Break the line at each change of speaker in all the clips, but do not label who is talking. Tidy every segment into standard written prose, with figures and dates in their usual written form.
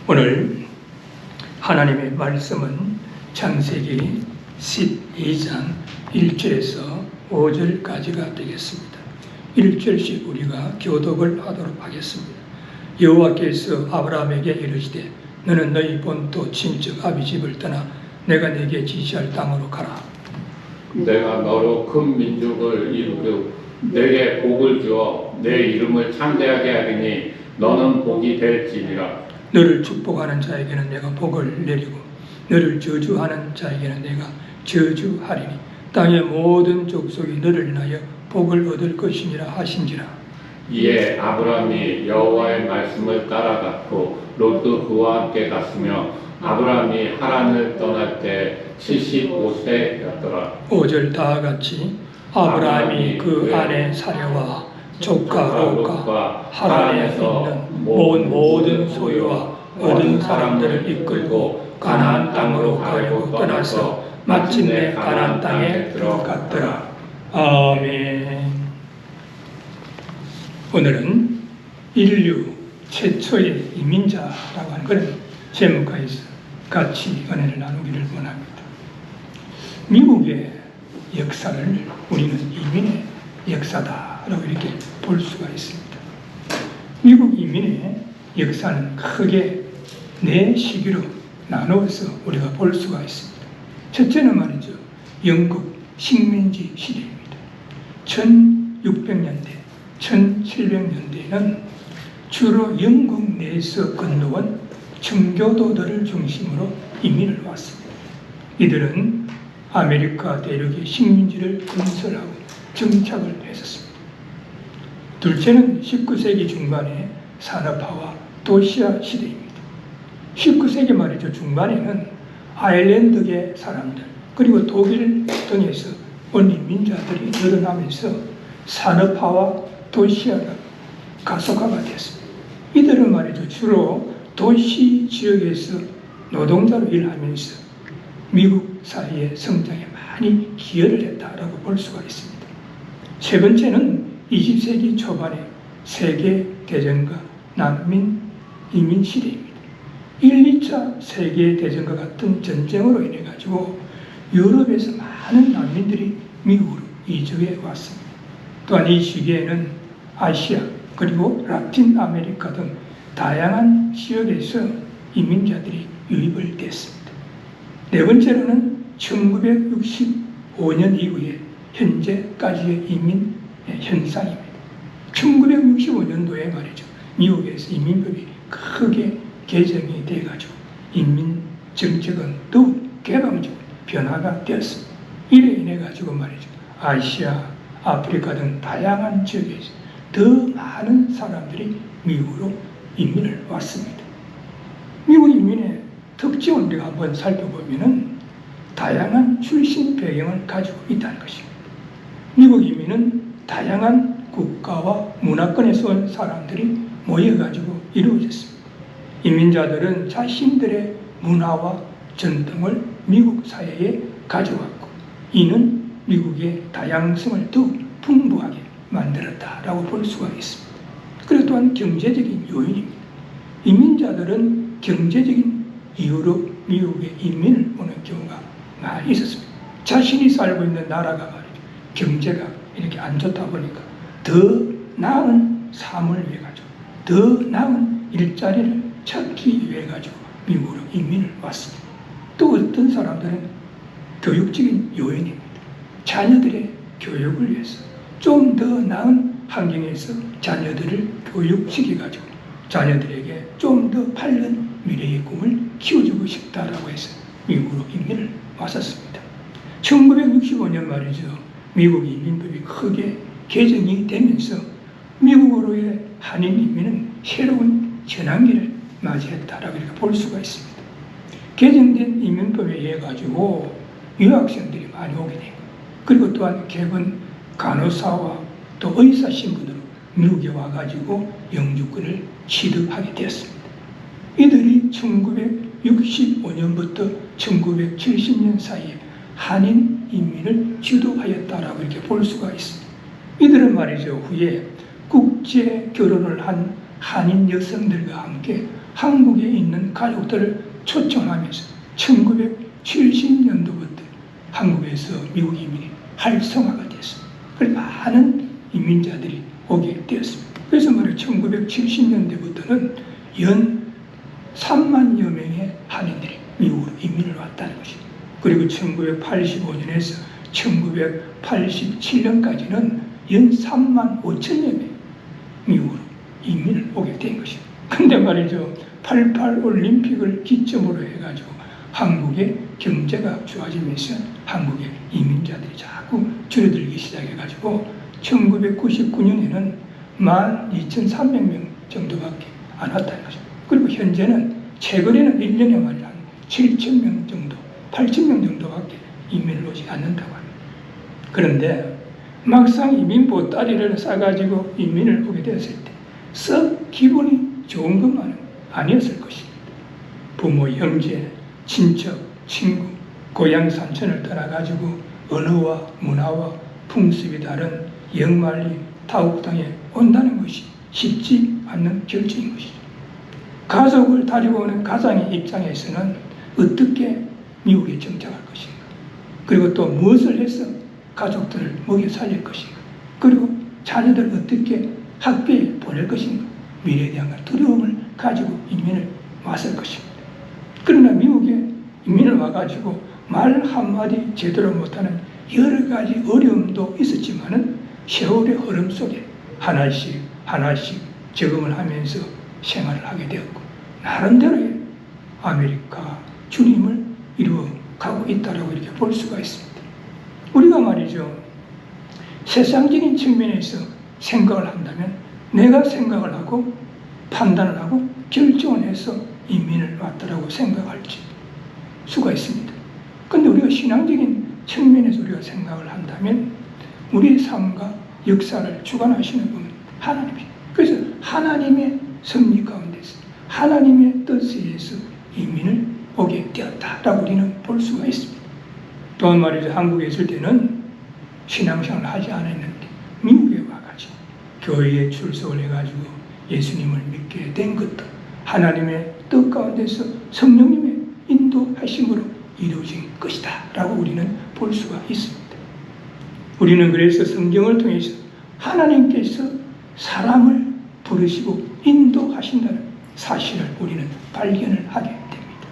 오늘 하나님의 말씀은 창세기 12장 1절에서 5절까지가 되겠습니다. 1절씩 우리가 교독을 하도록 하겠습니다. 여호와께서 아브라함에게 이르시되 너는 너희 본토 친척 아비 집을 떠나 내가 네게 지시할 땅으로 가라.
내가 너로 큰 민족을 이루고 내게 복을 주어 내 이름을 창대하게 하리니 너는 복이 될지니라.
너를 축복하는 자에게는 내가 복을 내리고 너를 저주하는 자에게는 내가 저주하리니 땅의 모든 족속이 너를 인하여 복을 얻을 것이니라 하신지라.
이에 아브라함이 여호와의 말씀을 따라갔고 롯도 그와 함께 갔으며 아브라함이 하란을 떠날 때 75세였더라.
5절 다 같이 아브라함이 그 아내 사레와 조카 롯과 하란에 있는 모든 소유와 얻은 사람들을 이끌고 가나안 땅으로 가려고 떠나서 마침내 가나안 땅에 들어갔더라. 아멘. 오늘은 인류 최초의 이민자라고 하는 그런 제목하에서 같이 은혜를 나누기를 원합니다. 미국의 역사를 우리는 이민의 역사다라고 이렇게 볼 수가 있습니다. 미국 이민의 역사는 크게 네 시기로 나누어서 우리가 볼 수가 있습니다. 첫째는 말이죠, 영국 식민지 시대입니다. 1600년대, 1700년대에는 주로 영국 내에서 건너온 청교도들을 중심으로 이민을 왔습니다. 이들은 아메리카 대륙의 식민지를 건설하고 정착을 했었습니다. 둘째는 19세기 중반의 산업화와 도시화 시대입니다. 19세기 말이죠, 중반에는 아일랜드계 사람들 그리고 독일 등에서 온 이민자들이 늘어나면서 산업화와 도시화가 가속화가 됐습니다. 이들은 말이죠, 주로 도시 지역에서 노동자로 일하면서 미국 사회의 성장에 많이 기여를 했다라고 볼 수가 있습니다. 세 번째는 20세기 초반의 세계대전과 난민 이민 시대입니다. 1, 2차 세계대전과 같은 전쟁으로 인해 가지고 유럽에서 많은 난민들이 미국으로 이주해 왔습니다. 또한 이 시기에는 아시아 그리고 라틴 아메리카 등 다양한 지역에서 이민자들이 유입을 됐습니다. 네 번째로는 1965년 이후에 현재까지의 이민 현상입니다. 1965년도에 말이죠, 미국에서 이민법이 크게 개정이 돼가지고 이민 정책은 더욱 개방적으로 변화가 되었습니다. 이래 인해 가지고 말이죠, 아시아, 아프리카 등 다양한 지역에서 더 많은 사람들이 미국으로 이민을 왔습니다. 미국 이민의 특징을 우리가 한번 살펴보면은 다양한 출신 배경을 가지고 있다는 것입니다. 미국 이민은 다양한 국가와 문화권에서 온 사람들이 모여가지고 이루어졌습니다. 이민자들은 자신들의 문화와 전통을 미국 사회에 가져왔고 이는 미국의 다양성을 더욱 풍부하게 만들었다라고 볼 수가 있습니다. 그리고 또한 경제적인 요인입니다. 이민자들은 경제적인 이유로 미국에 이민을 오는 경우가 많이 있었습니다. 자신이 살고 있는 나라가 말이죠, 경제가 이렇게 안 좋다 보니까 더 나은 삶을 위해 가지고 더 나은 일자리를 찾기 위해 가지고 미국으로 이민을 왔습니다. 또 어떤 사람들은 교육적인 요인입니다. 자녀들의 교육을 위해서 좀 더 나은 환경에서 자녀들을 교육시켜가지고 자녀들에게 좀 더 밝은 미래의 꿈을 키워주고 싶다라고 해서 미국으로 이민을 왔었습니다. 1965년 말이죠, 미국 이민법이 크게 개정이 되면서 미국으로의 한인 이민은 새로운 전환기를 맞이했다라고 이렇게 볼 수가 있습니다. 개정된 이민법에 의해 가지고 유학생들이 많이 오게 되고 그리고 또한 개건 간호사와 또 의사 신분으로 미국에 와가지고 영주권을 취득하게 되었습니다. 이들이 1965년부터 1970년 사이에 한인 인민을 주도하였다라고 이렇게 볼 수가 있습니다. 이들은 말이죠, 후에 국제 결혼을 한 한인 여성들과 함께 한국에 있는 가족들을 초청하면서 1970년도부터 한국에서 미국 이민이 활성화가 됐습니다. 그래서 많은 이민자들이 오게 되었습니다. 그래서 말이에요. 1970년대부터는 연 3만여 명의 한인들이 미국으로 이민을 왔다는 것입니다. 그리고 1985년에서 1987년까지는 연 3만 5천여 명 미국으로 이민을 오게 된 것입니다. 근데 말이죠. 88 올림픽을 기점으로 해가지고 한국의 경제가 좋아지면서 한국의 이민자들이 자꾸 줄어들기 시작해가지고 1999년에는 12,300명 정도밖에 안 왔다는 것입니다. 그리고 현재는 최근에는 1년에 말이야 한 7,000명 정도, 8,000명 정도밖에 이민을 오지 않는다고 합니다. 그런데 막상 이민 보따리를 싸가지고 이민을 오게 되었을 때 썩 기분이 좋은 것만은 아니었을 것입니다. 부모, 형제, 친척, 친구, 고향 산천을 떠나가지고 언어와 문화와 풍습이 다른 영말리 타국 땅에 온다는 것이 쉽지 않는 결정인 것이죠. 가족을 데리고 오는 가장의 입장에서는 어떻게 미국에 정착할 것인가, 그리고 또 무엇을 해서 가족들을 먹여 살릴 것인가, 그리고 자녀들을 어떻게 학교에 보낼 것인가, 미래에 대한 두려움을 가지고 이민을 왔을 것입니다. 그러나 미국에 이민을 와가지고 말 한마디 제대로 못하는 여러 가지 어려움도 있었지만은 세월의 흐름 속에 하나씩 적응을 하면서 생활을 하게 되었고, 나름대로의 아메리카 주님을 이루어 가고 있다라고 이렇게 볼 수가 있습니다. 우리가 말이죠, 세상적인 측면에서 생각을 한다면 내가 생각을 하고 판단을 하고 결정을 해서 이민을 왔다라고 생각할 수가 있습니다. 그런데 우리가 신앙적인 측면에서 우리가 생각을 한다면 우리의 삶과 역사를 주관하시는 분은 하나님입니다. 그래서 하나님의 섭리 가운데서 하나님의 뜻에 의해서 이민을 오게 되었다라고 우리는 볼 수가 있습니다. 또한 말이죠, 한국에 있을 때는 신앙생활을 하지 않았는데 미국에 와가지고 교회에 출석을 해가지고 예수님을 믿게 된 것도 하나님의 뜻 가운데서 성령님의 인도하심으로 이루어진 것이다 라고 우리는 볼 수가 있습니다. 우리는 그래서 성경을 통해서 하나님께서 사람을 부르시고 인도하신다는 사실을 우리는 발견을 하게 됩니다.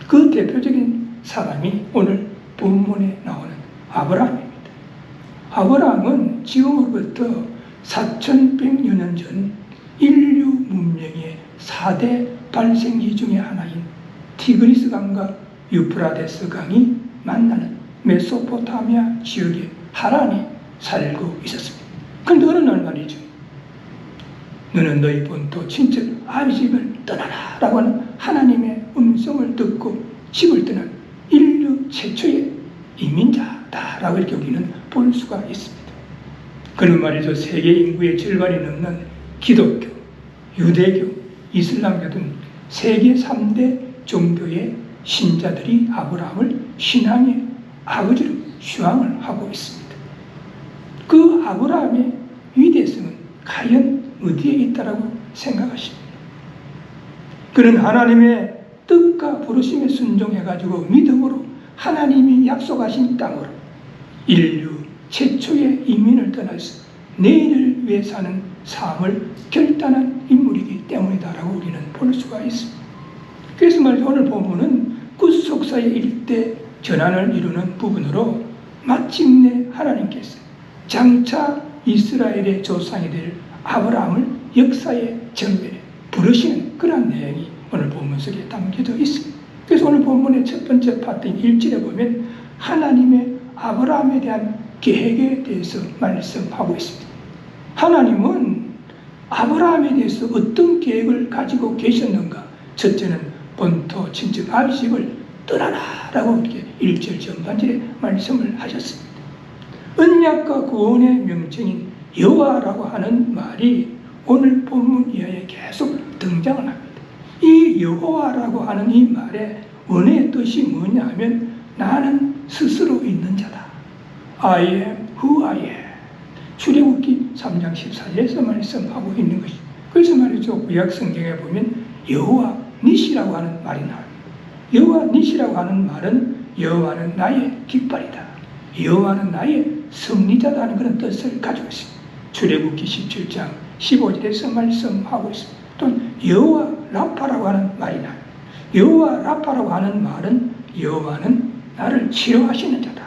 그 대표적인 사람이 오늘 본문에 나오는 아브라함입니다. 아브라함은 지금으로부터 4,100여 년 전 인류 문명의 4대 발생지 중의 하나인 티그리스 강과 유프라데스 강이 만나는 메소포타미아 지역의 하란에 살고 있었습니다. 그런데 어느 날 말이죠, 너는 너희 본토 친척 아비 집을 떠나라 라고 하는 하나님의 음성을 듣고 집을 떠난 인류 최초의 이민자다 라고 이렇게 우리는 볼 수가 있습니다. 그는 말이죠, 세계 인구의 절반이 넘는 기독교, 유대교, 이슬람교 등 세계 3대 종교의 신자들이 아브라함을 신앙의 아버지로 수양을 하고 있습니다. 그 아브라함의 위대성은 과연 어디에 있다라고 생각하십니까? 그는 하나님의 뜻과 부르심에 순종해가지고 믿음으로 하나님이 약속하신 땅으로 인류 최초의 이민을 떠나서 내일을 위해 사는 삶을 결단한 인물이기 때문이다라고 우리는 볼 수가 있습니다. 그래서 말이죠, 오늘 본문은 구속사의 일대 전환을 이루는 부분으로 마침내 하나님께서 장차 이스라엘의 조상이 될 아브라함을 역사의 전면에 부르시는 그런 내용이 오늘 본문 속에 담겨져 있습니다. 그래서 오늘 본문의 첫 번째 파트인 1절에 보면 하나님의 아브라함에 대한 계획에 대해서 말씀하고 있습니다. 하나님은 아브라함에 대해서 어떤 계획을 가지고 계셨는가? 첫째는 본토 친척 아비 집을 떠나라 라고 이렇게 1절 전반절에 말씀을 하셨습니다. 언약과 구원의 명칭인 여호와라고 하는 말이 오늘 본문 이하에 계속 등장을 합니다. 이 여호와라고 하는 이 말의 원의 뜻이 뭐냐 하면 나는 스스로 있는 자다. I am who I am. 출애굽기 3장 14절에서 말씀하고 있는 것입니다. 그래서 말이죠, 구약 성경에 보면 여호와 니시라고 하는 말이 나옵니다. 여호와 니시라고 하는 말은 여호와는 나의 깃발이다. 여호와는 나의 승리자다 는 그런 뜻을 가지고 있습니다. 출애굽기 17장 15절에서 말씀하고 있습니다. 또는 여호와 라파라고 하는 말이 나옵니다. 여호와 라파라고 하는 말은 여호와는 나를 치료하시는 자다.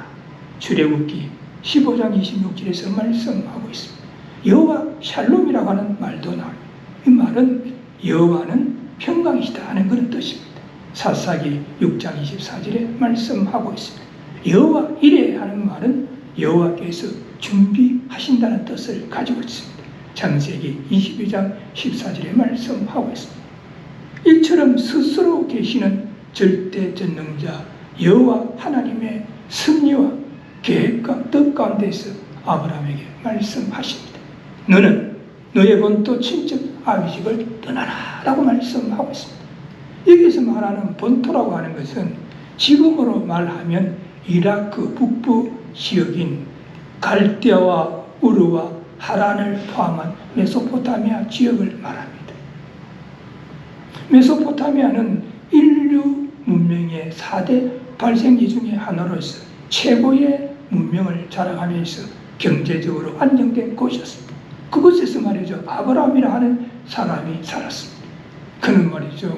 출애굽기 15장 26절에서 말씀하고 있습니다. 여호와 샬롬이라고 하는 말도 나옵니다. 이 말은 여호와는 평강이시다 하는 그런 뜻입니다. 사사기 6장 24절에 말씀하고 있습니다. 여호와 이레 하는 말은 여호와께서 준비하신다는 뜻을 가지고 있습니다. 창세기 22장 14절에 말씀하고 있습니다. 이처럼 스스로 계시는 절대전능자 여호와 하나님의 승리와 계획과 뜻 가운데서 아브라함에게 말씀하십니다. 너는 너의 본토 친척 아비 집을 떠나라 라고 말씀하고 있습니다. 여기서 말하는 본토라고 하는 것은 지금으로 말하면 이라크 북부 지역인 갈대아와 우르와 하란을 포함한 메소포타미아 지역을 말합니다. 메소포타미아는 인류 문명의 4대 발생지 중에 하나로서 최고의 문명을 자랑하면서 경제적으로 안정된 곳이었습니다. 그곳에서 말이죠, 아브라함이라 하는 사람이 살았습니다. 그는 말이죠,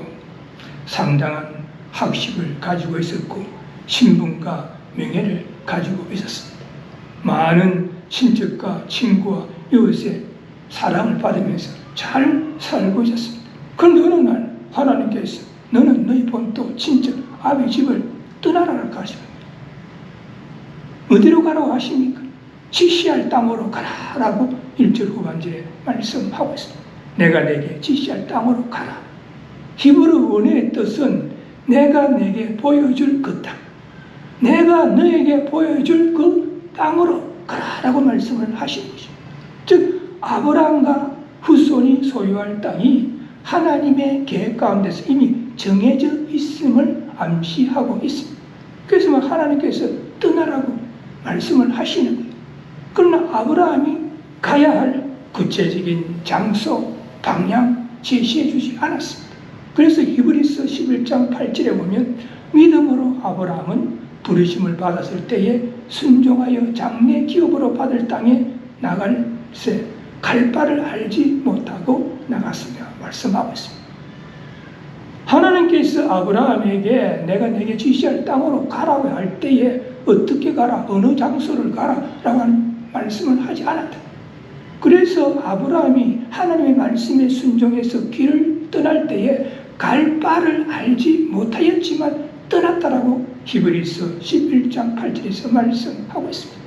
상당한 학식을 가지고 있었고 신분과 명예를 가지고 있었습니다. 많은 친척과 친구와 이웃의 사랑을 받으면서 잘 살고 있었습니다. 그런데 어느 날 하나님께서 너는 너희 본토 친척 아비 집을 떠나라고 하십니다. 어디로 가라고 하십니까? 지시할 땅으로 가라라고 1절 후반절에 말씀하고 있습니다. 내가 내게 지시할 땅으로 가라. 히브리 원어의 뜻은 내가 내게 보여줄 그 땅, 내가 너에게 보여줄 그 땅으로 가라라고 말씀을 하신 것입니다. 즉 아브라함과 후손이 소유할 땅이 하나님의 계획 가운데서 이미 정해져 있음을 암시하고 있습니다. 그래서 하나님께서 떠나라고 말씀을 하시는 거예요. 그러나 아브라함이 가야 할 구체적인 장소, 방향 제시해 주지 않았습니다. 그래서 히브리서 11장 8절에 보면 믿음으로 아브라함은 부르심을 받았을 때에 순종하여 장래 기업으로 받을 땅에 나갈새 갈 바를 알지 못하고 나갔으며 말씀하고 있습니다. 하나님께서 아브라함에게 내가 내게 지시할 땅으로 가라고 할 때에 어떻게 가라, 어느 장소를 가라라고 하는 말씀을 하지 않았다. 그래서 아브라함이 하나님의 말씀에 순종해서 길을 떠날 때에 갈 바를 알지 못하였지만 떠났다라고 히브리서 11장 8절에서 말씀하고 있습니다.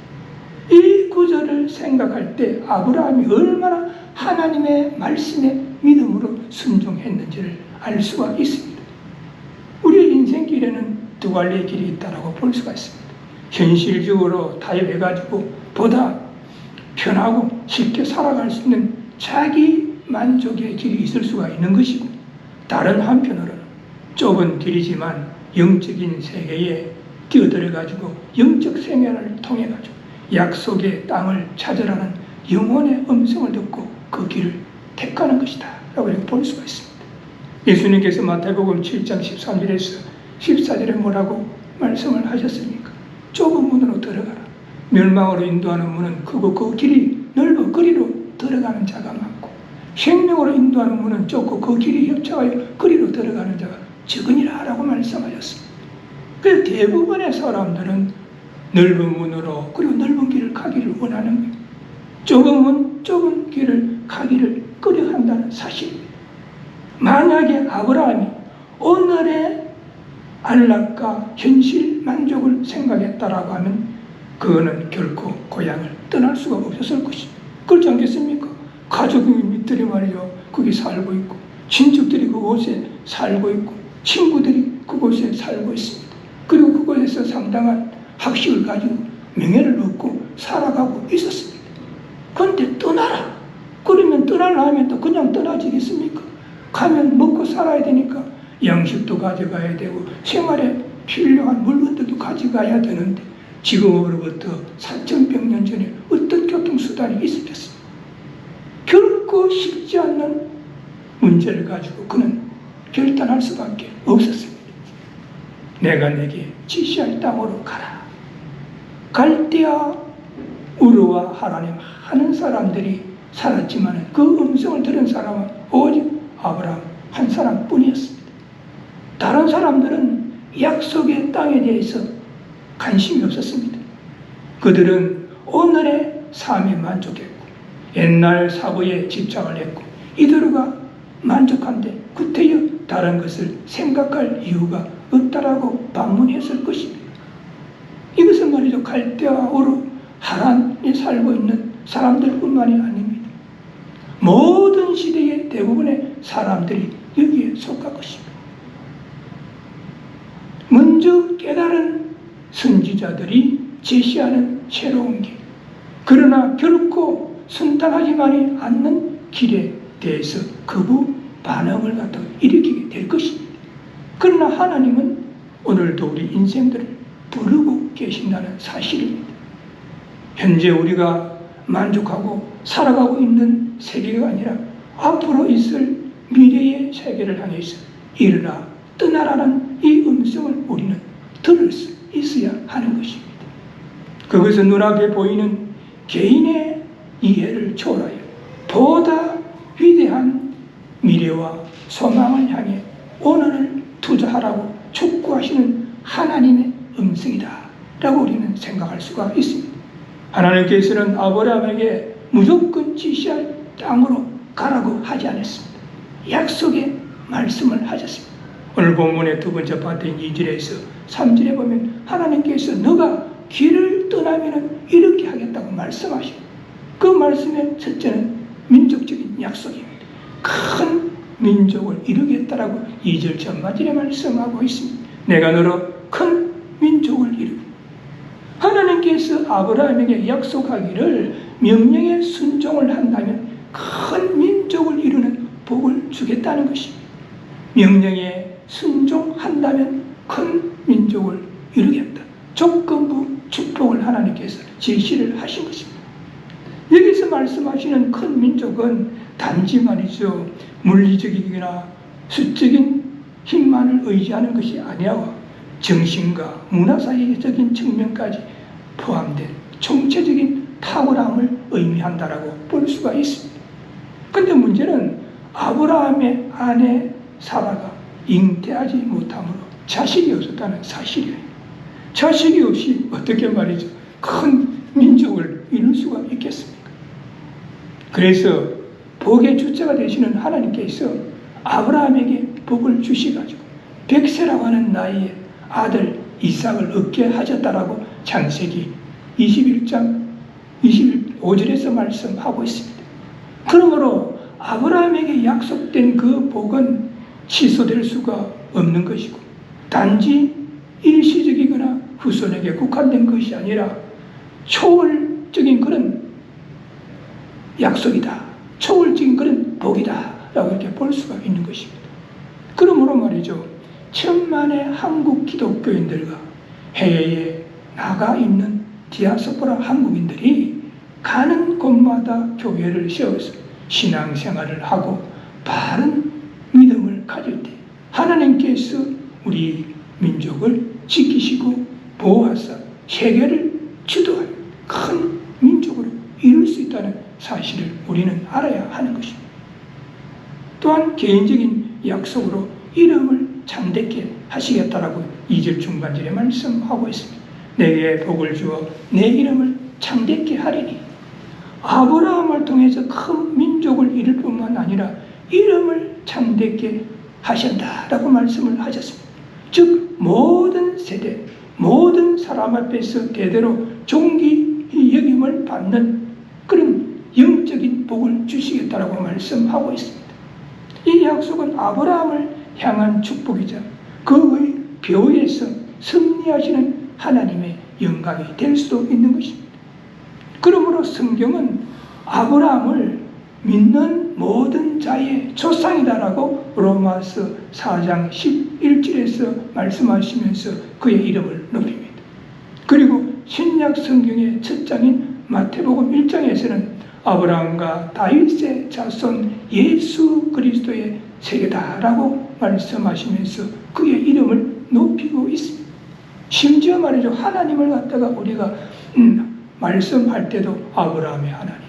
이 구절을 생각할 때 아브라함이 얼마나 하나님의 말씀에 믿음으로 순종했는지를 알 수가 있습니다. 우리의 인생길에는 두 갈래의 길이 있다고 볼 수가 있습니다. 현실적으로 타협해가지고 보다 편하고 쉽게 살아갈 수 있는 자기 만족의 길이 있을 수가 있는 것이고, 다른 한편으로는 좁은 길이지만 영적인 세계에 뛰어들어가지고 영적 생활을 통해가지고 약속의 땅을 찾으라는 영혼의 음성을 듣고 그 길을 택하는 것이다 라고 이렇게 볼 수가 있습니다. 예수님께서 마태복음 7장 13절에서 14절에 뭐라고 말씀을 하셨습니까? 좁은 문으로 들어가라. 멸망으로 인도하는 문은 크고 그 길이 넓어 거리로 들어가는 자가 많고, 생명으로 인도하는 문은 좁고 그 길이 협착하여 거리로 들어가는 자가 적으니라 라고 말씀하셨습니다. 그래서 대부분의 사람들은 넓은 문으로 그리고 넓은 길을 가기를 원하는 거예요. 좁은 문, 좁은 길을 가기를 꺼려한다는 사실입니다. 만약에 아브라함이 오늘의 안락과 현실 만족을 생각했다라고 하면 그거는 결코 고향을 떠날 수가 없었을 것입니다. 그렇지 않겠습니까? 가족이 밑들이 말이죠, 거기 살고 있고, 친척들이 그곳에 살고 있고, 친구들이 그곳에 살고 있습니다. 그리고 그곳에서 상당한 학식을 가지고 명예를 얻고 살아가고 있었습니다. 그런데 떠나라. 그러면 떠나려 하면 또 그냥 떠나지겠습니까? 가면 먹고 살아야 되니까 양식도 가져가야 되고 생활에 필요한 물건들도 가져가야 되는데, 지금으로부터 4,100년 전에 어떤 교통수단이 있었겠습니까? 결코 쉽지 않는 문제를 가지고 그는 결단할 수밖에 없었습니다. 내가 내게 지시할 땅으로 가라. 갈대아 우르와 하라님 하는 사람들이 살았지만 그 음성을 들은 사람은 오직 아브라함 한 사람뿐이었습니다. 다른 사람들은 약속의 땅에 대해서 관심이 없었습니다. 그들은 오늘의 삶에 만족했고 옛날 사고에 집착을 했고 이대로가 만족한데 구태여 다른 것을 생각할 이유가 없다라고 반문했을 것입니다. 이것은 말이죠. 갈대아 우르 하란에 살고 있는 사람들뿐만이 아닙니다. 모든 시대의 대부분의 사람들이 여기에 속할 것입니다. 먼저 깨달은 선지자들이 제시하는 새로운 길, 그러나 결코 순탄하지만이 않는 길에 대해서 거부 반응을 갖다 일으키게 될 것입니다. 그러나 하나님은 오늘도 우리 인생들을 부르고 계신다는 사실입니다. 현재 우리가 만족하고 살아가고 있는 세계가 아니라 앞으로 있을 미래의 세계를 향해서 일어나 떠나라는 이 음성을 우리는 들을 수 있어야 하는 것입니다. 그것은 눈앞에 보이는 개인의 이해를 초월하여 보다 위대한 미래와 소망을 향해 오늘을 투자하라고 촉구하시는 하나님의 음성이다 라고 우리는 생각할 수가 있습니다. 하나님께서는 아브라함에게 무조건 지시할 땅으로 가라고 하지 않았습니다. 약속의 말씀을 하셨습니다. 오늘 본문의 두 번째 파트인 2절에서 3절에 보면 하나님께서 너가 길을 떠나면 이렇게 하겠다고 말씀하시고 그 말씀의 첫째는 민족적인 약속입니다. 큰 민족을 이루겠다라고 2절 전마절에 말씀하고 있습니다. 내가 너로 큰 민족을 이루고 하나님께서 아브라함에게 약속하기를 명령에 순종을 한다면 큰 민족을 이루는 복을 주겠다는 것입니다. 명령에 순종한다면 큰 민족을 이루겠다. 조건부 축복을 하나님께서 제시를 하신 것입니다. 여기서 말씀하시는 큰 민족은 단지 말이죠. 물리적이거나 수적인 힘만을 의지하는 것이 아니하고 정신과 문화사회적인 측면까지 포함된 총체적인 탁월함을 의미한다라고 볼 수가 있습니다. 그런데 문제는 아브라함의 아내 사라가 잉태하지 못함으로 자식이 없었다는 사실이에요. 자식이 없이 어떻게 말이죠. 큰 민족을 이룰 수가 있겠습니까? 그래서 복의 주체가 되시는 하나님께서 아브라함에게 복을 주시가지고 100세라고 하는 나이에 아들 이삭을 얻게 하셨다라고 창세기 21장 25절에서 말씀하고 있습니다. 그러므로 아브라함에게 약속된 그 복은 취소될 수가 없는 것이고 단지 일시적이거나 후손에게 국한된 것이 아니라 초월적인 그런 약속이다. 초월적인 그런 복이다. 라고 이렇게 볼 수가 있는 것입니다. 그러므로 말이죠. 천만의 한국 기독교인들과 해외에 나가 있는 디아스포라 한국인들이 가는 곳마다 교회를 세워서 신앙생활을 하고 바른 믿음을 가질 때 하나님께서 우리 민족을 지키시고 보호하사 세계를 주도하는 큰 민족으로 이룰 수 있다는 사실을 우리는 알아야 하는 것입니다. 또한 개인적인 약속으로 이름을 창대케 하시겠다라고 2절 중반절에 말씀하고 있습니다. 내게 복을 주어 내 이름을 창대케 하리니 아브라함을 통해서 큰 민족을 이룰 뿐만 아니라 이름을 창대케 하신다라고 말씀을 하셨습니다. 즉 모든 세대 모든 사람 앞에서 대대로 존귀 여김을 받는 그런 영적인 복을 주시겠다라고 말씀하고 있습니다. 이 약속은 아브라함을 향한 축복이자 그의 배후에서 승리하시는 하나님의 영광이 될 수도 있는 것입니다. 그러므로 성경은 아브라함을 믿는 모든 자의 조상이다라고 로마서 4장 11절에서 말씀하시면서 그의 이름을 높입니다. 그리고 신약 성경의 첫 장인 마태복음 1장에서는 아브라함과 다윗의 자손 예수 그리스도의 세계다라고 말씀하시면서 그의 이름을 높이고 있습니다. 심지어 말이죠. 하나님을 갖다가 우리가 말씀할 때도 아브라함의 하나님,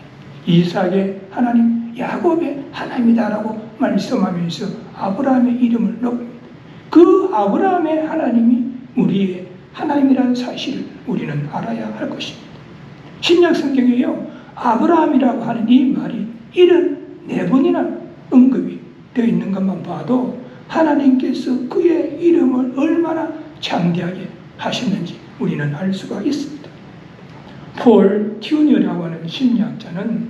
이삭의 하나님, 야곱의 하나님이다라고 말씀하면서 아브라함의 이름을 높입니다. 그 아브라함의 하나님이 우리의 하나님이라는 사실을 우리는 알아야 할 것입니다. 신약 성경에요, 아브라함이라고 하는 이 말이 74번이나 언급이 되어 있는 것만 봐도 하나님께서 그의 이름을 얼마나 장대하게 하셨는지 우리는 알 수가 있습니다. 폴 튜니어라고 하는 심리학자는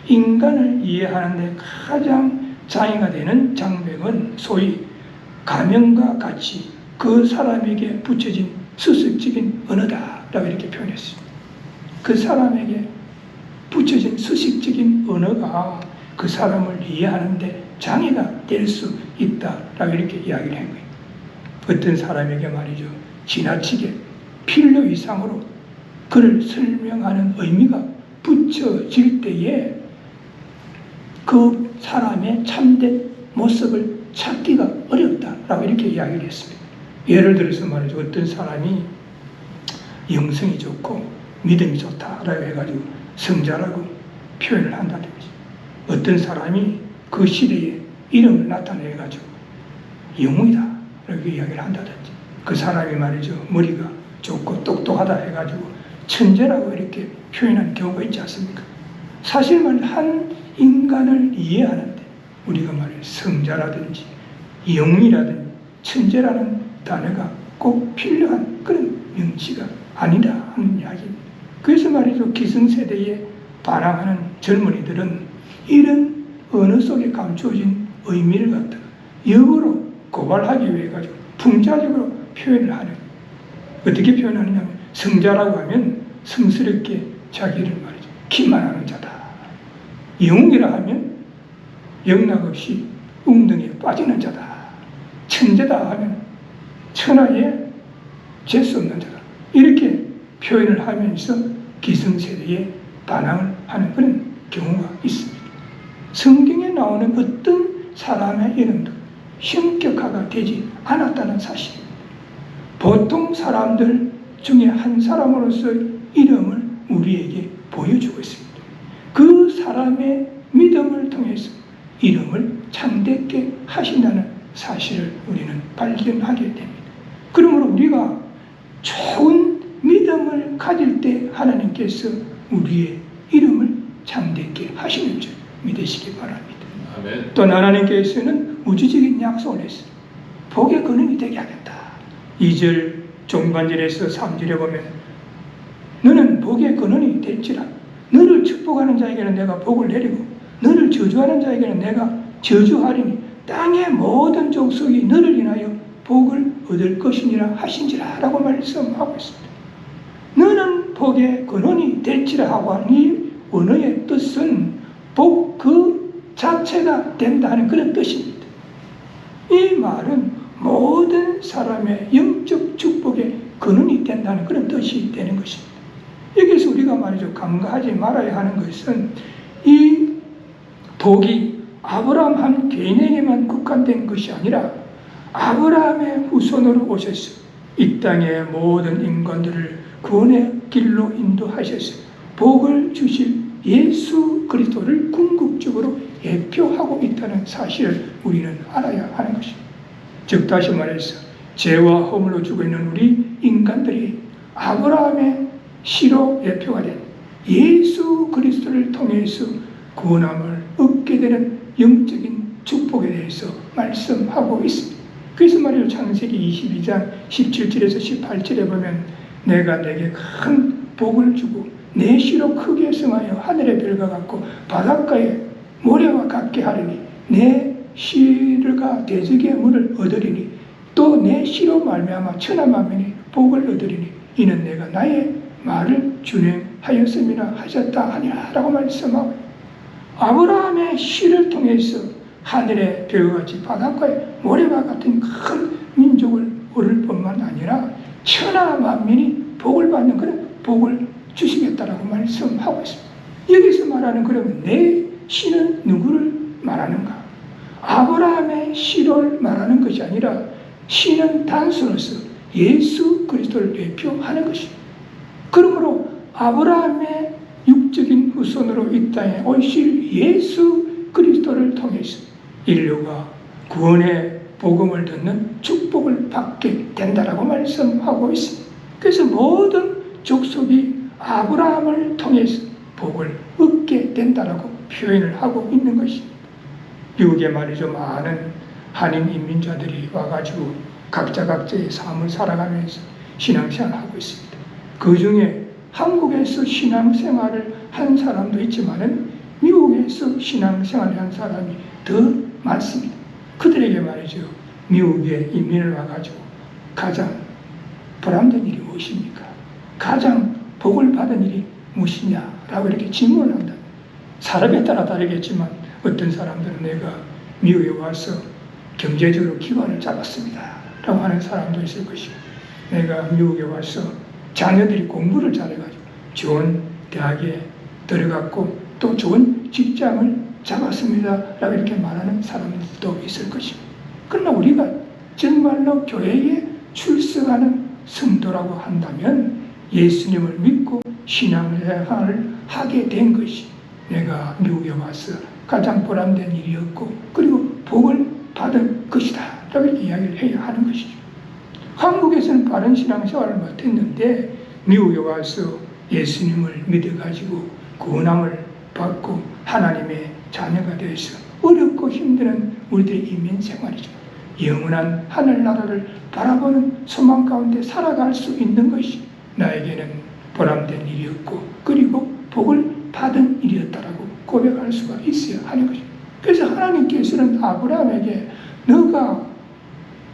인간을 이해하는 데 가장 장애가 되는 장벽은 소위 가명과 같이 그 사람에게 붙여진 수식적인 언어다라고 이렇게 표현했습니다. 그 사람에게 붙여진 수식적인 언어가 그 사람을 이해하는 데 장애가 될 수 있다라고 이렇게 이야기를 한 거예요. 어떤 사람에게 말이죠, 지나치게 필요 이상으로 그를 설명하는 의미가 붙여질 때에 그 사람의 참된 모습을 찾기가 어렵다라고 이렇게 이야기를 했습니다. 예를 들어서 말이죠, 어떤 사람이 영성이 좋고 믿음이 좋다라고 해가지고 성자라고 표현을 한다든지, 어떤 사람이 그 시대에 이름을 나타내가지고 영웅이다 이렇게 이야기를 한다든지, 그 사람이 말이죠 머리가 좋고 똑똑하다 해가지고 천재라고 이렇게 표현하는 경우가 있지 않습니까? 사실 말이죠, 한 인간을 이해하는데 우리가 말이죠 성자라든지 영웅이라든지 천재라는 단어가 꼭 필요한 그런 명치가 아니다 하는 이야기입니다. 그래서 말이죠, 기성세대에 반항하는 젊은이들은 이런 언어 속에 감추어진 의미를 갖다가 역으로 고발하기 위해 가지고 풍자적으로 표현을 하는, 어떻게 표현하느냐면 성자라고 하면 성스럽게 자기를 말이죠 기만하는 자다, 영웅이라 하면 영락없이 웅덩이에 빠지는 자다, 천재다 하면 천하에 재수 없는 자다, 이렇게 표현을 하면서 기성세대에 반항을 하는 그런 경우가 있습니다. 성경에 나오는 어떤 사람의 이름도 현격화가 되지 않았다는 사실입니다. 보통 사람들 중에 한 사람으로서 이름을 우리에게 보여주고 있습니다. 그 사람의 믿음을 통해서 이름을 참되게 하신다는 사실을 우리는 발견하게 됩니다. 그러므로 우리가 좋은 믿음을 가질 때 하나님께서 우리의 이름을 참되게 하시는 줄 믿으시기 바랍니다.
아멘.
또 하나님께서는 우주적인 약속을 했어요. 복의 근원이 되게 하겠다. 2절 종반절에서 3절에 보면 너는 복의 근원이 될지라, 너를 축복하는 자에게는 내가 복을 내리고 너를 저주하는 자에게는 내가 저주하리니 땅의 모든 족속이 너를 인하여 복을 얻을 것이니라 하신지라 라고 말씀하고 있습니다. 너는 복의 근원이 될지라 하고 하니 언어의 뜻은 복 그 자체가 된다는 그런 뜻입니다. 이 말은 모든 사람의 영적 축복의 근원이 된다는 그런 뜻이 되는 것입니다. 여기서 우리가 말이죠 간과하지 말아야 하는 것은 이 복이 아브라함 한 개인에게만 국한된 것이 아니라 아브라함의 후손으로 오셔서 이 땅의 모든 인간들을 구원의 길로 인도하셔서 복을 주실 예수 그리스도를 궁극적으로 예표하고 있다는 사실을 우리는 알아야 하는 것입니다. 즉 다시 말해서 죄와 허물로 죽어 있는 우리 인간들이 아브라함의 시로 예표가 된 예수 그리스도를 통해서 구원함을 얻게 되는 영적인 축복에 대해서 말씀하고 있습니다. 그래서 말이죠 창세기 22장 17절에서 18절에 보면 내가 내게 큰 복을 주고 내 시로 크게 성하여 하늘의 별과 같고 바닷가에 모래와 같게 하리니 내 시가 대적의 문을 얻으리니 또 내 시로 말미암아 천하 만민이 복을 얻으리니 이는 내가 나의 말을 준행하였음이라 하셨다 하니라 라고 말씀하고, 아브라함의 시를 통해서 하늘의 별같이 바닷가의 모래와 같은 큰 민족을 얻을 뿐만 아니라 천하 만민이 복을 받는 그런 복을 주시겠다라고 말씀하고 있습니다. 여기서 말하는 그러면 내 씨는 누구를 말하는가? 아브라함의 씨를 말하는 것이 아니라 씨는 단수로서 예수 그리스도를 대표하는 것입니다. 그러므로 아브라함의 육적인 후손으로 이 땅에 오실 예수 그리스도를 통해서 인류가 구원의 복음을 듣는 축복을 받게 된다라고 말씀하고 있습니다. 그래서 모든 족속이 아브라함을 통해서 복을 얻게 된다라고 표현을 하고 있는 것입니다. 미국에 말이죠, 많은 한인 이민자들이 와가지고 각자의 삶을 살아가면서 신앙생활을 하고 있습니다. 그 중에 한국에서 신앙생활을 한 사람도 있지만은 미국에서 신앙생활을 한 사람이 더 많습니다. 그들에게 말이죠, 미국에 이민을 와가지고 가장 보람된 일이 무엇입니까? 가장 복을 받은 일이 무엇이냐라고 이렇게 질문을 한다. 사람에 따라 다르겠지만 어떤 사람들은 내가 미국에 와서 경제적으로 기반을 잡았습니다 라고 하는 사람도 있을 것이고, 내가 미국에 와서 자녀들이 공부를 잘해가지고 좋은 대학에 들어갔고 또 좋은 직장을 잡았습니다 라고 이렇게 말하는 사람들도 있을 것입니다. 그러나 우리가 정말로 교회에 출석하는 성도라고 한다면 예수님을 믿고 신앙생활을 하게 된 것이 내가 미국에 와서 가장 보람된 일이었고 그리고 복을 받은 것이다 라고 이렇게 이야기를 해야 하는 것이죠. 한국에서는 바른 신앙생활을 못했는데 미국에 와서 예수님을 믿어가지고 구원함을 받고 하나님의 자녀가 되어서 어렵고 힘든 우리들의 이민 생활이죠. 영원한 하늘나라를 바라보는 소망 가운데 살아갈 수 있는 것이 나에게는 보람된 일이었고 그리고 복을 받은 일이었다라고 고백할 수가 있어야 하는 것입니다. 그래서 하나님께서는 아브라함에게 너가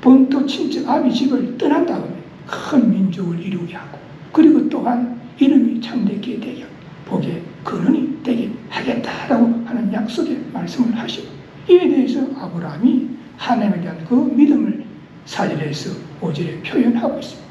본토 친척 아비 집을 떠난 다음에 큰 민족을 이루게 하고 그리고 또한 이름이 참되게 되게 복의 근원이 되게 하겠다라고 하는 약속의 말씀을 하시고, 이에 대해서 아브라함이 하나님에 대한 그 믿음을 4절에서 5절에 표현하고 있습니다.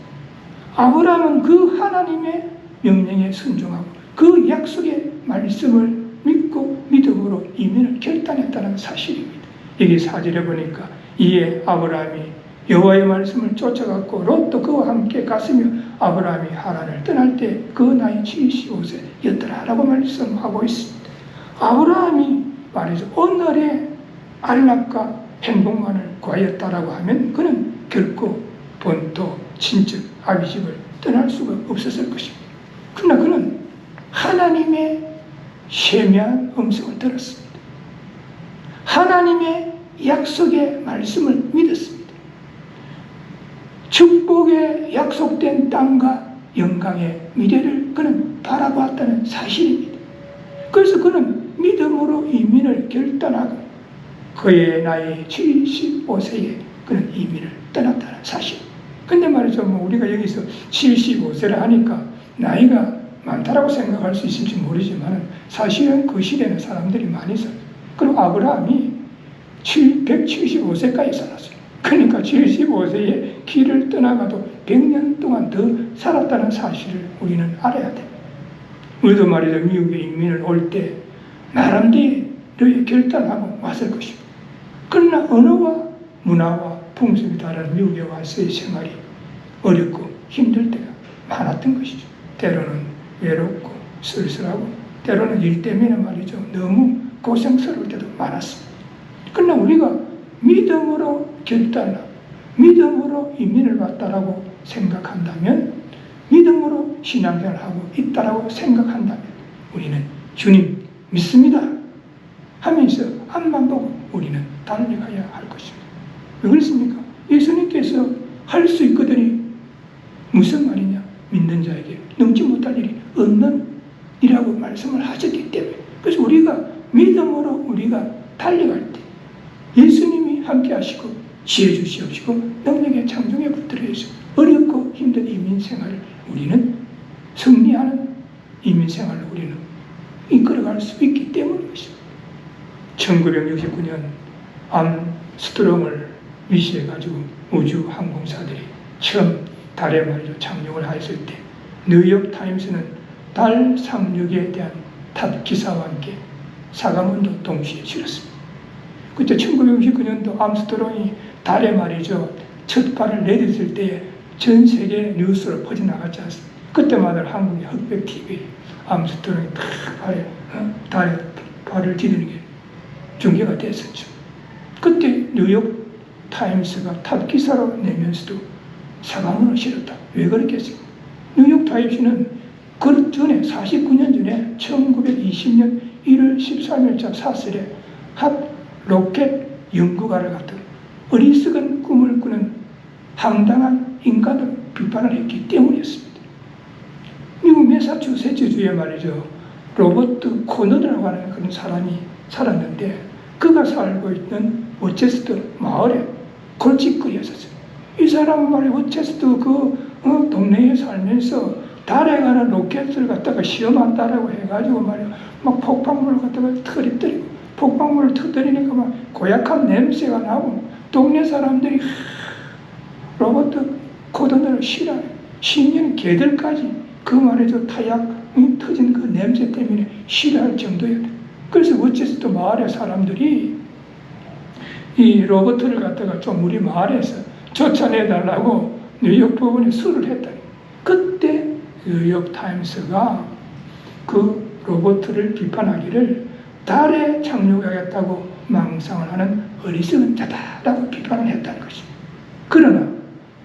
아브라함은 그 하나님의 명령에 순종하고 그 약속의 말씀을 믿고 믿음으로 이민을 결단했다는 사실입니다. 여기 4절에 보니까 이에 아브라함이 여호와의 말씀을 쫓아갔고 롯도 그와 함께 갔으며 아브라함이 하란을 떠날 때 그 나이 75세였더라 라고 말씀하고 있습니다. 아브라함이 말이죠, 오늘의 안락과 행복만을 구하였다라고 하면 그는 결코 본토 친척 아비집을 떠날 수가 없었을 것입니다. 그러나 그는 하나님의 세미한 음성을 들었습니다. 하나님의 약속의 말씀을 믿었습니다. 축복의 약속된 땅과 영광의 미래를 그는 바라보았다는 사실입니다. 그래서 그는 믿음으로 이민을 결단하고 그의 나이 75세에 그는 이민을 떠났다는 사실. 근데 말이죠, 우리가 여기서 75세라 하니까 나이가 많다라고 생각할 수 있을지 모르지만 사실은 그 시대는 사람들이 많이 살았어요. 그리고 아브라함이 175세까지 살았어요. 그러니까 75세에 길을 떠나가도 100년 동안 더 살았다는 사실을 우리는 알아야 됩니다. 우리도 말이죠, 미국에 이민을 올 때 나름대로 결단하고 왔을 것입니다. 그러나 언어와 문화와 풍습이 다른 미국에 와서의 생활이 어렵고 힘들 때가 많았던 것이죠. 때로는 외롭고 쓸쓸하고 때로는 일 때문에 말이죠, 너무 고생스러울 때도 많았습니다. 그러나 우리가 믿음으로 결단하고 믿음으로 이민을 왔다라고 생각한다면, 믿음으로 신앙생활을 하고 있다라고 생각한다면 우리는 주님 믿습니다 하면서 앞만 보고 우리는 달려가야 할 것입니다. 왜 그렇습니까? 예수님께서 할 수 있거든이 무슨 말이냐? 믿는 자에게 넘지 못할 일이 없는 이라고 말씀을 하셨기 때문에, 그래서 우리가 믿음으로 우리가 달려갈 때 예수님이 함께 하시고 지혜 주시옵시고 능력의 창조에 붙들어 해서 어렵고 힘든 이민생활을 우리는 승리하는 이민생활을 우리는 이끌어갈 수 있기 때문입니다. 1969년 암스트롱을 위시해가지고 우주항공사들이 처음 달에 말이죠, 착륙을 했을 때 뉴욕타임스는 달 상륙에 대한 탑 기사와 함께 사과문도 동시에 실었습니다. 그때 1969년도 암스트롱이 달에 말이죠. 첫 발을 내딛을 때에 전 세계 뉴스로 퍼져나갔지 않습니까? 그때마다 한국의 흑백 TV 암스트롱이 딱 달에 발을 디디는 게 중계가 됐었죠. 그때 뉴욕 타임스가 탑 기사로 내면서도 사과문을 실었다. 왜 그랬겠습니까? 뉴욕 타임스는 그 전에 49년 전에 1920년 1월 13일자 사설에 한 로켓 연구가를 갖다 어리석은 꿈을 꾸는 황당한 인간을 비판을 했기 때문이었습니다. 미국 매사추세츠주에 말이죠. 로버트 코너라고 하는 그런 사람이 살았는데 그가 살고 있는 워체스터 마을에 골칫거리에 있었어요. 이 사람은 말이야 워체스터 동네에 살면서 달에 가는 로켓을 갖다가 시험한다라고 해가지고 말이야 막 폭발물을 갖다가 터뜨리고 폭발물을 터뜨리니까 막 고약한 냄새가 나고 동네 사람들이 로버트 코너를 싫어해. 심지어는 개들까지 그 말이죠 타약이 터진 그 냄새 때문에 싫어할 정도였다. 그래서 워체스터 마을의 사람들이 이 로버트를 갖다가 좀 우리 마을에서 쫓아내달라고 뉴욕 법원에 수를 했다. 그때 뉴욕 타임스가 그 로버트를 비판하기를 달에 착륙하겠다고 망상을 하는 어리석은 자다라고 비판을 했다는 것입니다. 그러나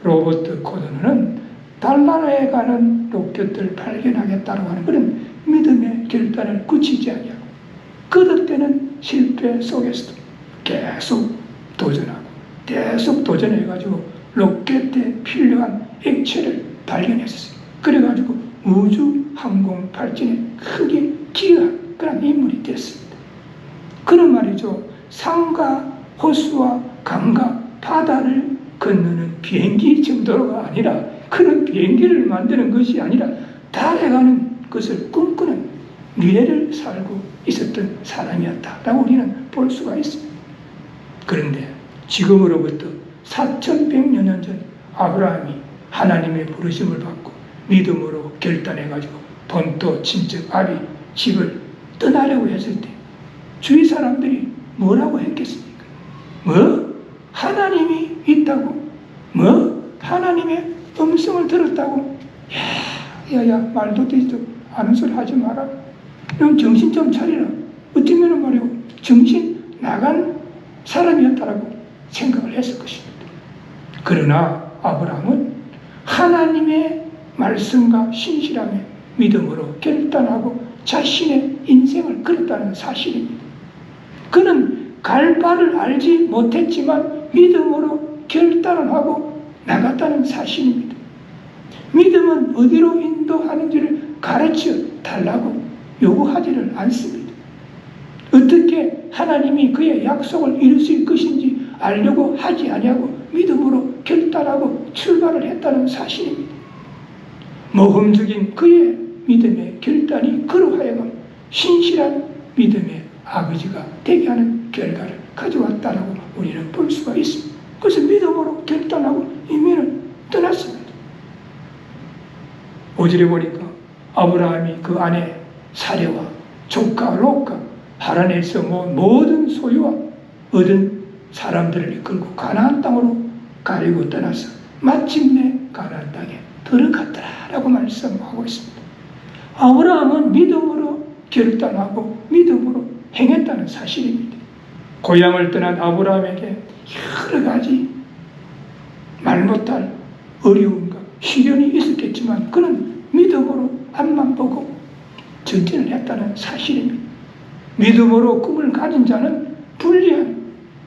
로버트 코너는 달나라에 가는 로켓을 발견하겠다고 하는 그런 믿음의 결단을 굳히지 아니하고 거듭되는 실패 속에서도 계속 도전하고 계속 도전해가지고 로켓에 필요한 액체를 발견했었어요. 그래가지고 우주 항공 발전에 크게 기여한 그런 인물이 됐습니다. 그런 말이죠. 산과 호수와 강과 바다를 건너는 비행기 정도가 아니라 그런 비행기를 만드는 것이 아니라 달에 가는 것을 꿈꾸는 미래를 살고 있었던 사람이었다라고 우리는 볼 수가 있습니다. 그런데 지금으로부터 4100여 년 전 아브라함이 하나님의 부르심을 받고 믿음으로 결단해가지고 본토 친척 아비 집을 떠나려고 했을 때 주위 사람들이 뭐라고 했겠습니까? 뭐? 하나님이 있다고? 뭐? 하나님의 음성을 들었다고? 야야야 말도 되지도 않은 소리 하지 마라. 넌 정신 좀 차리라. 어쩌면 말이고 정신 나간 사람이었다라고 생각을 했을 것입니다. 그러나 아브라함은 하나님의 말씀과 신실함에 믿음으로 결단하고 자신의 인생을 걸었다는 사실입니다. 그는 갈 바를 알지 못했지만 믿음으로 결단을 하고 나갔다는 사실입니다. 믿음은 어디로 인도하는지를 가르쳐 달라고 요구하지를 않습니다. 어떻게 하나님이 그의 약속을 이루실 것인지 알려고 하지 아니하고 믿음으로 결단하고 출발을 했다는 사실입니다. 모험적인 그의 믿음의 결단이 그로 하여금 신실한 믿음의 아버지가 되게 하는 결과를 가져왔다라고 우리는 볼 수가 있습니다. 그래서 믿음으로 결단하고 이민을 떠났습니다. 5절에 보니까 아브라함이 그 아내 사레와 조카 롯과 하란에서 모든 소유와 얻은 사람들을 이끌고 가나안 땅으로 가려고 떠나서 마침내 가나안 땅에 들어갔더라라고 말씀하고 있습니다. 아브라함은 믿음으로 결단하고 믿음으로 행했다는 사실입니다. 고향을 떠난 아브라함에게 여러 가지 말 못할 어려움과 시련이 있었겠지만 그는 믿음으로 앞만 보고 전진을 했다는 사실입니다. 믿음으로 꿈을 가진 자는 불리한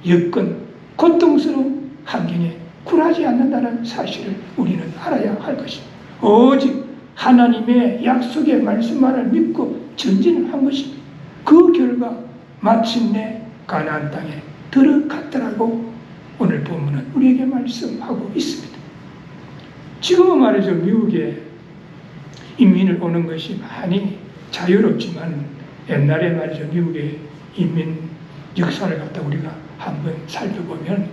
여건, 고통스러운 환경에 굴하지 않는다는 사실을 우리는 알아야 할 것입니다. 오직 하나님의 약속의 말씀만을 믿고 전진을 한 것입니다. 그 결과 마침내 가나안 땅에 들어갔더라고 오늘 본문은 우리에게 말씀하고 있습니다. 지금은 말이죠. 미국에 이민을 오는 것이 많이 자유롭지만 옛날에 말이죠. 미국의 이민 역사를 갖다 우리가 한번 살펴보면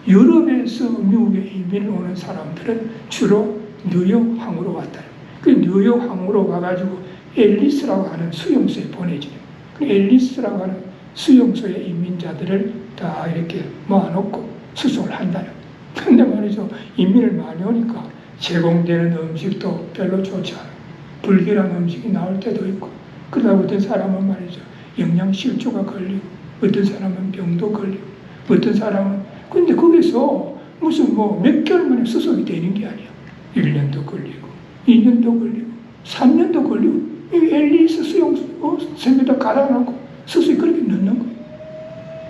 유럽에서 미국에 이민을 오는 사람들은 주로 뉴욕 항으로 왔다. 그 뉴욕 항으로 와가지고 앨리스라고 하는 수용소에 보내지요. 앨리스라고 하는 수용소의 이민자들을 다 이렇게 모아놓고 수속을 한다는. 근데 말이죠, 이민을 많이 오니까 제공되는 음식도 별로 좋지 않아요. 불길한 음식이 나올 때도 있고, 그러다 어떤 사람은 말이죠, 영양실조가 걸리고, 어떤 사람은 병도 걸리고, 어떤 사람은, 근데 거기서 무슨 뭐 몇 개월 만에 수속이 되는 게 아니야. 1년도 걸리고, 2년도 걸리고, 3년도 걸리고, 이 앨리스 수용소에다 가다 놓고 수속이 그렇게 넣는 거예요.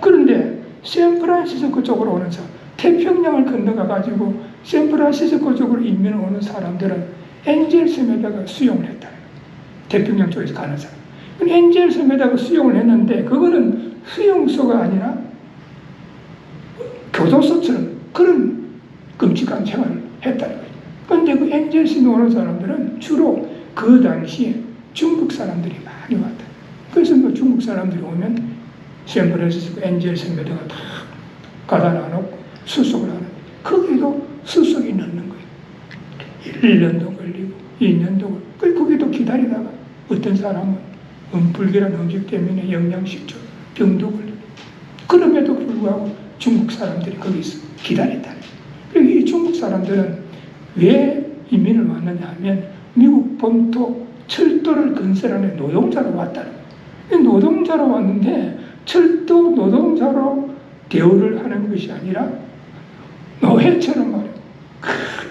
그런데 샌프란시스코 쪽으로 오는 사람, 태평양을 건너가가지고 샌프란시스코 쪽으로 이민을 오는 사람들은 엔젤 섬에다가 수용을 했다. 태평양 쪽에서 가는 사람. 엔젤 섬에다가 수용을 했는데 그거는 수용소가 아니라 교도소처럼 그런 끔찍한 생활을 했다는 거예요. 그런데 그 엔젤 섬에 오는 사람들은 주로 그 당시에 중국 사람들이 많이 왔다. 그래서 뭐 중국 사람들이 오면 샌프란시스코 엔젤 섬에다가 다 가다 놔놓고 수속을 하는, 거기도 수속이 넣는 거예요. 1년도 걸리고 2년도 걸리고, 거기도 기다리다가 어떤 사람은 불길한 음식 때문에 영양실조, 병도 걸리고, 그럼에도 불구하고 중국 사람들이 거기서 기다렸다. 그리고 이 중국 사람들은 왜 이민을 왔느냐 하면 미국 본토 철도를 건설하는 노동자로 왔다는 거예요. 노동자로 왔는데 철도 노동자로 대우를 하는 것이 아니라 노예처럼 말이에요.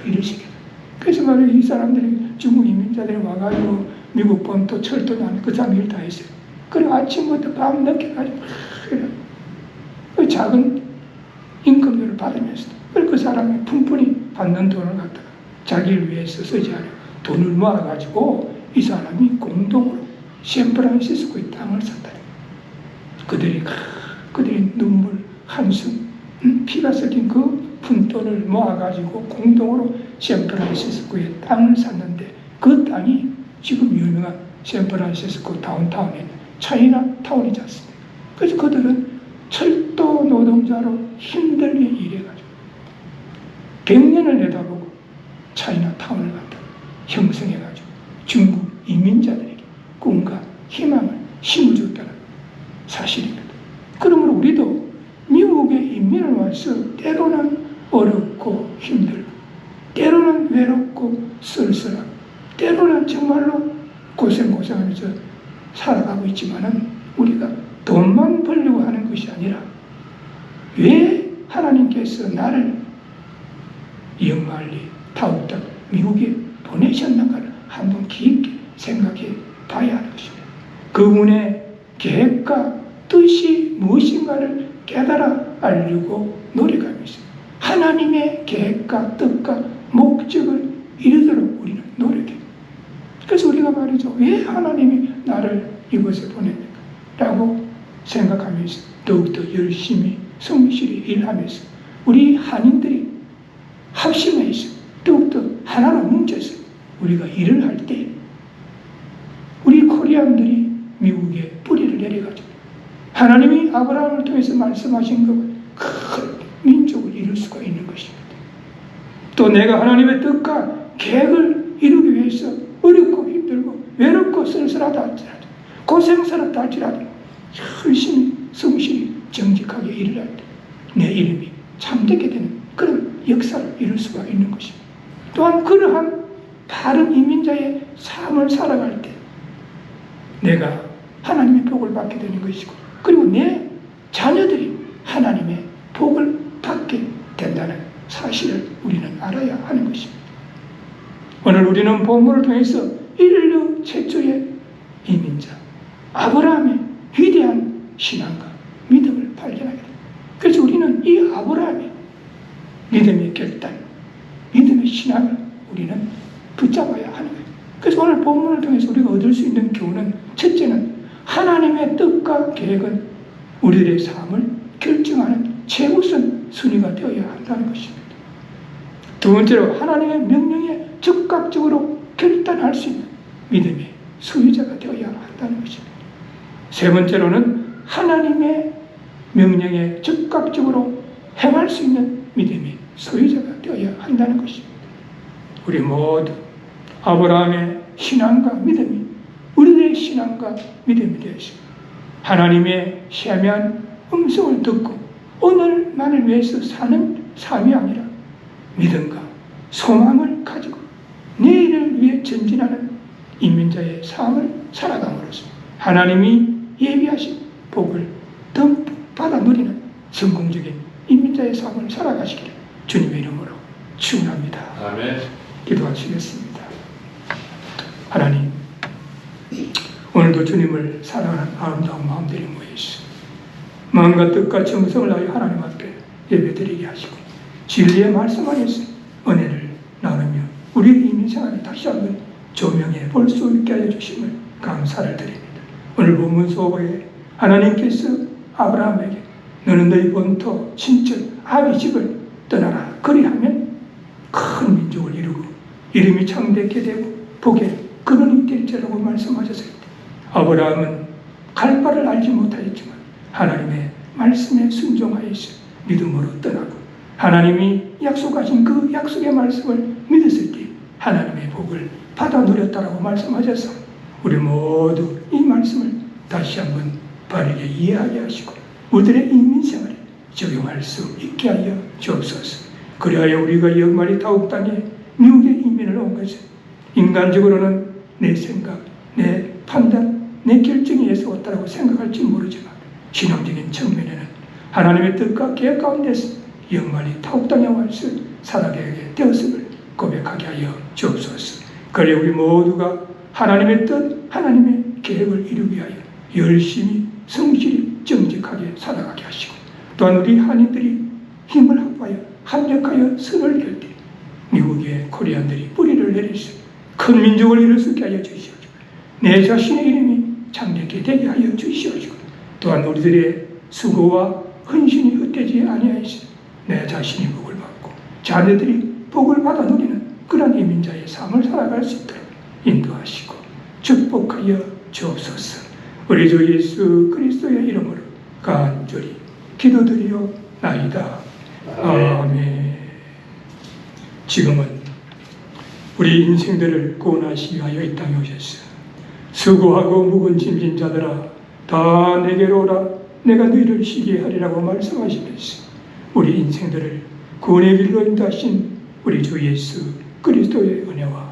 일을 시켜요. 그래서 말이에요, 이 사람들이, 중국 이민자들이 와가지고 미국 본토 철도 안에 그 사람 일 다 했어요. 그리고 아침부터 밤 늦게까지 그 작은 임금료를 받으면서 그 사람이 푼푼히 받는 돈을 갖다가 자기를 위해서 쓰지 않아요. 돈을 모아가지고 이 사람이 공동으로 샌프란시스코의 땅을 샀다. 그들이 눈물, 한숨, 피가 섞인 그 푼돈을 모아가지고 공동으로 샌프란시스코의 땅을 샀는데 그 땅이 지금 유명한 샌프란시스코 다운타운에 있는 차이나타운이지 않습니까? 그래서 그들은 철도 노동자로 힘들게 일해가지고 100년을 내다보고 차이나타운을 갖다 형성해가지고 중국 이민자들에게 꿈과 희망을 심어줬다는 사실입니다. 그러므로 우리도 미국에 이민을 와서 때로는 어렵고 힘들고, 때로는 외롭고 쓸쓸하고, 때로는 정말로 고생하면서 살아가고 있지만은 우리가 돈만 벌려고 하는 것이 아니라 왜 하나님께서 나를 영말리 타운땅 미국에 보내셨는가를 한번 깊게 생각해 봐야 하는 것입니다. 그분의 계획과 뜻이 무엇인가를 깨달아 알려고 노력하면서 하나님의 계획과 뜻과 목적을 이루도록 우리는 노력해요. 그래서 우리가 말이죠, 왜 하나님이 나를 이곳에 보냈는가 라고 생각하면서 더욱더 열심히 성실히 일하면서 우리 한인들이 합심해서 더욱더 하나로 뭉쳐서 우리가 일을 할 때 우리 코리안들이 미국에 뿌리를 내려가지고 하나님이 아브라함을 통해서 말씀하신 큰 민족을 이룰 수가 있는 것입니다. 또 내가 하나님의 뜻과 계획을 이루기 위해서 어렵고 힘들고 외롭고 쓸쓸하다 할지라도 고생스럽다 할지라도 열심히 성실히 정직하게 일을 할 때 내 이름이 참되게 되는 그런 역사를 이룰 수가 있는 것입니다. 또한 그러한 바른 이민자의 삶을 살아갈 때 내가 하나님의 복을 받게 되는 것이고, 그리고 내 자녀들이 하나님의 복을 받게 된다는 사실을 우리는 알아야 하는 것입니다. 오늘 우리는 본문을 통해서 인류 최초의 이민자 아브라함의 위대한 신앙과 믿음을 발견하게 됩니다. 그래서 우리는 이 아브라함의 믿음의 결단, 믿음의 신앙을 우리는 붙잡아야 하는 거예요. 그래서 오늘 본문을 통해서 우리가 얻을 수 있는 교훈은, 첫째는 하나님의 뜻과 계획은 우리들의 삶을 결정하는 최우선 순위가 되어야 한다는 것입니다. 두 번째로 하나님의 명령에 즉각적으로 결단할 수 있는 믿음의 소유자가 되어야 한다는 것입니다. 세 번째로는 하나님의 명령에 즉각적으로 행할 수 있는 믿음의 소유자가 되어야 한다는 것입니다. 우리 모두 아브라함의 신앙과 믿음이 우리들의 신앙과 믿음이 되었습니다. 하나님의 세미한 음성을 듣고 오늘만을 위해서 사는 삶이 아니라 믿음과 소망을 가지고 내일을 위해 전진하는 인민자의 삶을 살아감으로써 하나님이 예비하신 복을 듬뿍 받아 누리는 성공적인 인민자의 삶을 살아가시기를 주님의 이름으로 축원합니다.
아멘.
기도하시겠습니다. 하나님, 오늘도 주님을 사랑하는 아름다운 마음들이 모여있어 마음과 뜻과 정성을 다하여 하나님 앞에 예배드리게 하시고 진리의 말씀 안에서 은혜를 나누며 우리의 인생활이 다시 한번 조명해 볼 수 있게 하여 주심을 감사를 드립니다. 오늘 본문 속에 하나님께서 아브라함에게 너는 너희 본토 친척 아비 집을 떠나라 그리하면 큰 민족을 이루고 이름이 창대케 되고 복에 근원이 될지라고 말씀하셨을 때 아브라함은 갈 바를 알지 못하였지만 하나님의 말씀에 순종하여서 믿음으로 떠나고 하나님이 약속하신 그 약속의 말씀을 믿었을 때 하나님의 복을 받아 누렸다라고 말씀하셔서 우리 모두 이 말씀을 다시 한번 바르게 이해하게 하시고 우리들의 인민생활에 적용할 수 있게 하여 주옵소서. 그리하여 우리가 영원히 타국 땅에 미국의 이민을 온 것은 인간적으로는 내 생각, 내 판단, 내 결정에 의해서 왔다고 생각할지 모르지만 신앙적인 측면에는 하나님의 뜻과 계획 가운데서 영원히 타국 땅에 와서 살아가게 되었음을 고백하게 하여 주옵소서. 그래 우리 모두가 하나님의 뜻, 하나님의 계획을 이루기 위하여 열심히 성실히 정직하게 살아가게 하시고 또한 우리 한인들이 힘을 합하여 합력하여 선을 열 때 미국의 코리안들이 뿌리를 내리서 큰 민족을 이룰 수 있게 하여 주시옵시고 내 자신의 이름이 창대케 되게 하여 주시옵시고 또한 우리들의 수고와 헌신이 헛되지 아니하여서 내 자신이 복을 받고 자녀들이 복을 받아 누리는 그런 이민자의 삶을 살아갈 수 있도록 인도하시고 축복하여 주옵소서. 우리 주 예수 그리스도의 이름으로 간절히 기도드리옵나이다. 아멘. 지금은 우리 인생들을 구원하시기 위하여 이 땅에 오셨어. 수고하고 묵은 짐진 자들아 다 내게로 오라 내가 너희를 쉬게 하리라고 말씀하시면서 우리 인생들을 구원의 길로 인도하신 우리 주 예수 그리스도의 은혜와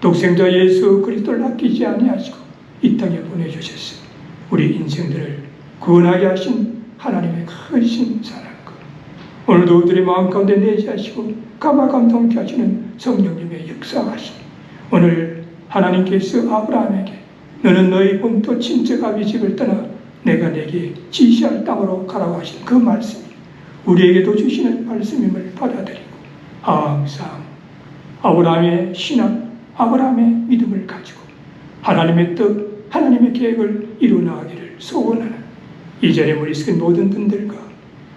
독생자 예수 그리스도를 아끼지 아니하시고 이 땅에 보내주셨어. 우리 인생들을 구원하게 하신 하나님의 크신 사랑과 오늘도 우리들의 마음 가운데 내재하시고 감화감동케 하시는 성령님의 역사하시니 오늘 하나님께서 아브라함에게 너는 너희 본토 친척 아비 집을 떠나 내가 내게 지시할 땅으로 가라고 하신 그 말씀이 우리에게도 주시는 말씀임을 받아들이고 항상 아브라함의 신앙, 아브라함의 믿음을 가지고 하나님의 뜻, 하나님의 계획을 이루어나가기를 소원하는 이 자리에 모이신 모든 분들과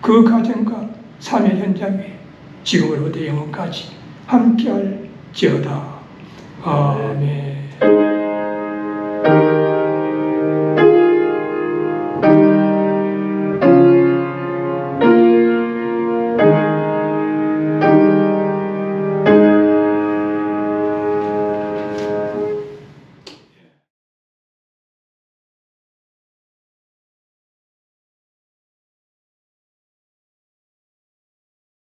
그 가정과 삶의 현장 위에 지금으로부터 영원까지 함께할지어다. 아멘.